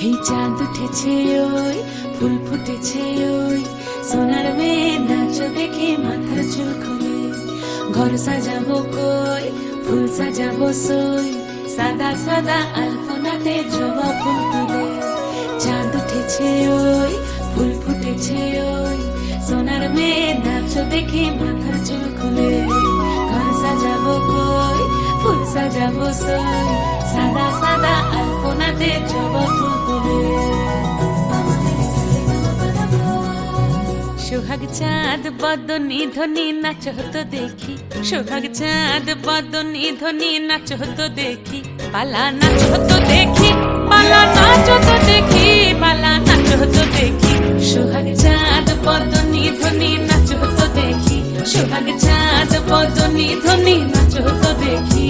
এই চাঁদ উঠেছে ওই ফুল ফুটেছে ওই সোনার মেয়ে নাচ দেখে মাথার চুল খুলে ঘর সাজাবো কই ফুল সাজাবো সই সাদা সাদা আলপনাতে জবা ফুল তুলে চাঁদ উঠেছে ওই ফুল ফুটেছে ওই সোনার মেয়ে নাচ দেখে মাথার চুল খুলে ঘর সাজাবো কই ফুল সাজাবো সই সাদা সাদা আলপনাতে জবা ফুল তুলে সোহাগ চাঁদ বদনি ধ্বনি নাচ হতো দেখি সোহাগ চাঁদ বদনি ধ্বনি নাচ হতো দেখি পালা নাচ হতো দেখি পালা নাচ হতো দেখি পালা নাচ হতো দেখি সোহাগ চাঁদ বদনি ধ্বনি নাচ হতো দেখি সোহাগ চাঁদ বদনি ধ্বনি নাচ হতো দেখি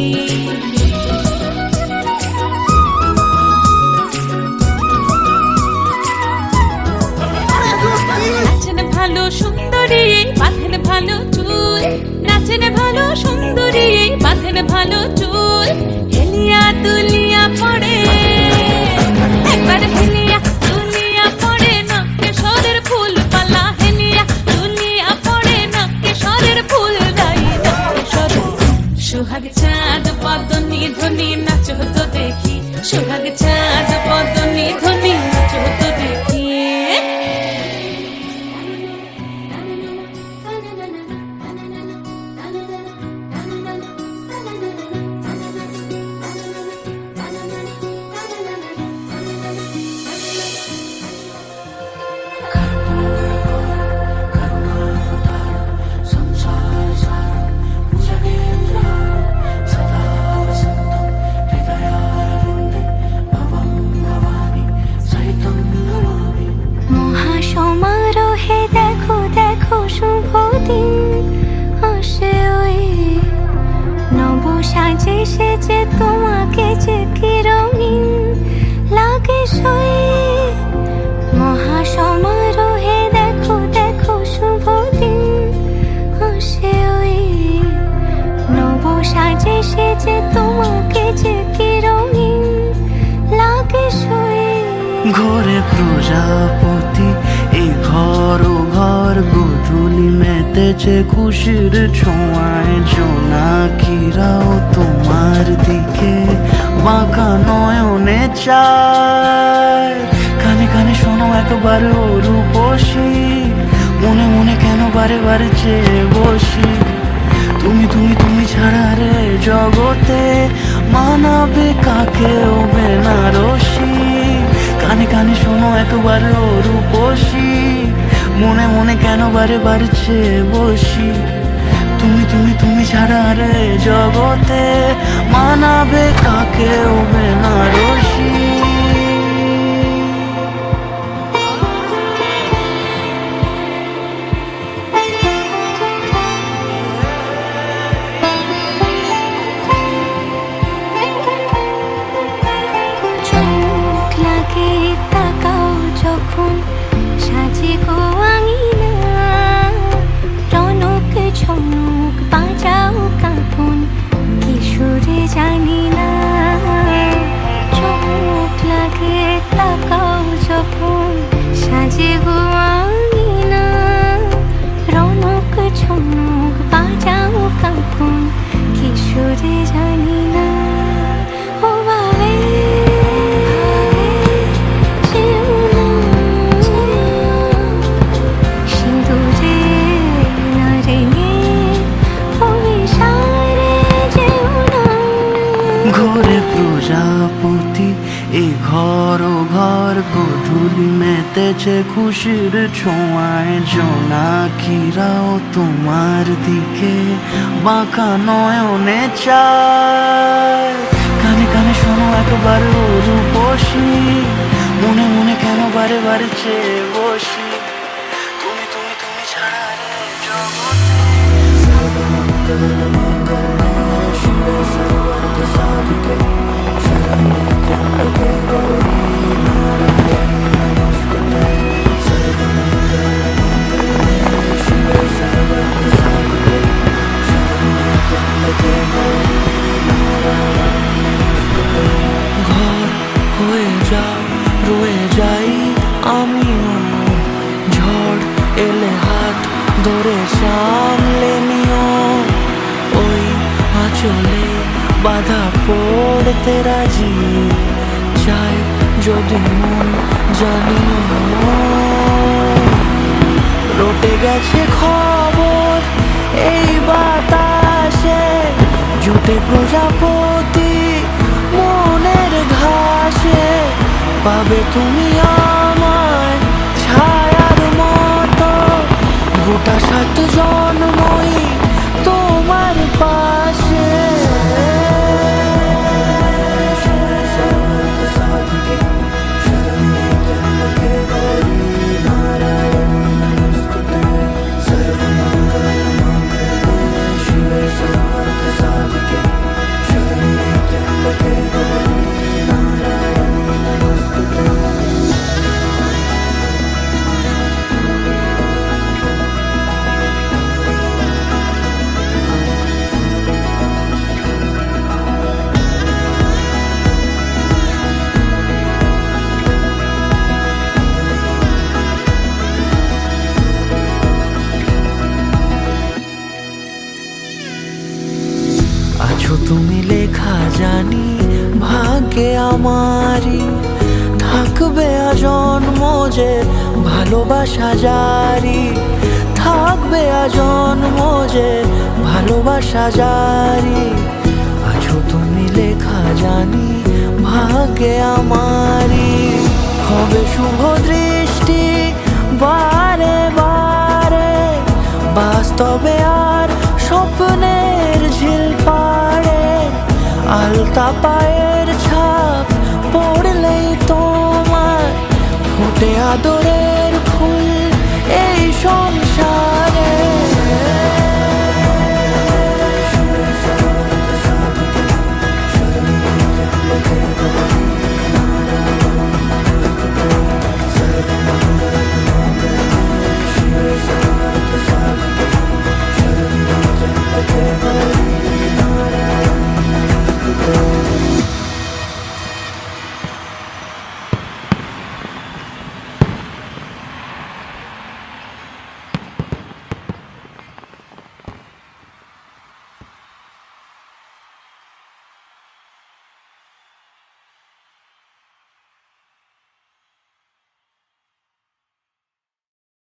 ভালো সুন্দরী বাঁধেন ভালো চুল নাচেন ভালো সুন্দরী বাঁধেন ভালো চুল হেলিয়া দুলিয়া পড়ে একবার হেলিয়া দুলিয়া পড়ে না কেশরের ফুল পালা হেলিয়া দুলিয়া পড়ে না কেশরের ফুল গাই না সোহাগ চাঁদ বদনি ধ্বনি নাচ হতো দেখি সোহাগ চাঁদ বদনি ধ্বনি নাচ হতো দেখি সাজে সেজে তোমাকে যে কি রঙিন লাগে সই মহাসমারোহে দেখো দেখো শুভ দিন আসে ওই নব সাজে সেজে তোমাকে যে কি রঙিন লাগে সই ঘরে প্রজাপতি এই ঘর ও ঘর গোধূলি মেতেছে খুশির ছোঁয়ায় জোনাকিরাও তোমার দিকে বাঁকা নয়নে চায় কানে কানে শোনো একবার ও রূপসী মনে মনে কেন বারে বারে চেয়ে বসি তুমি তুমি তুমি ছাড়া রে জগতে মানাবে কাকে ও বেনারসি কানে কানে শোনো একবার ও রূপসী মনে মনে কেন বারে বারে চেয়ে বসি তুমি তুমি তুমি ছাড়া রে জগতে মানাবে কাকে ও বেনারসি সাজে গো আঙিনা রনক ঝনক বাজাও কাঁপন কিশোরে জানি না চোখ লাগে তাকাও যখন সাজে গো আঙিনা রনক ঝনক বাজাও কাঁপন কিশোরে জানি না ও বাবে ঘরে প্রজাপতি এই ঘর ও ঘর গোধূলি মেতেছে খুশির ছোঁয়ায় জোনাকিরাও তোমার দিকে বাঁকা নয়নে চায় কানে কানে শোনো একবার ও রূপসী মনে মনে কেন বারে বারে চেয়ে বসি তুমি তুমি তুমি ছাড়া রে জগতে ঘর হয়ে যাও রয়ে ছাড়তে রাজি, চাই যদি মন জানিও। রটে গেছে খবর এই বাতাসে, জুটে প্রজাপতি মনের ঘাসে। পাবে তুমি আমায় ছায়ার মতো, গোটা 7 জন্মই তোমার পাশে। আছো তুমি লেখা জানি ভাগ্যে আমারই, থাকবে আজন্ম যে ভালোবাসা জারি। থাকবে আজন্ম যে ভালোবাসা জারি। আছো তুমি লেখা জানি ভাগ্যে আমারই, হবে শুভ দৃষ্টি বারে বারে, বাস্তবে আর স্বপ্নের ঝিল পাড়ে। আলতা পায়ের ছাপ পড়লেই তোমার ফোটে আদরে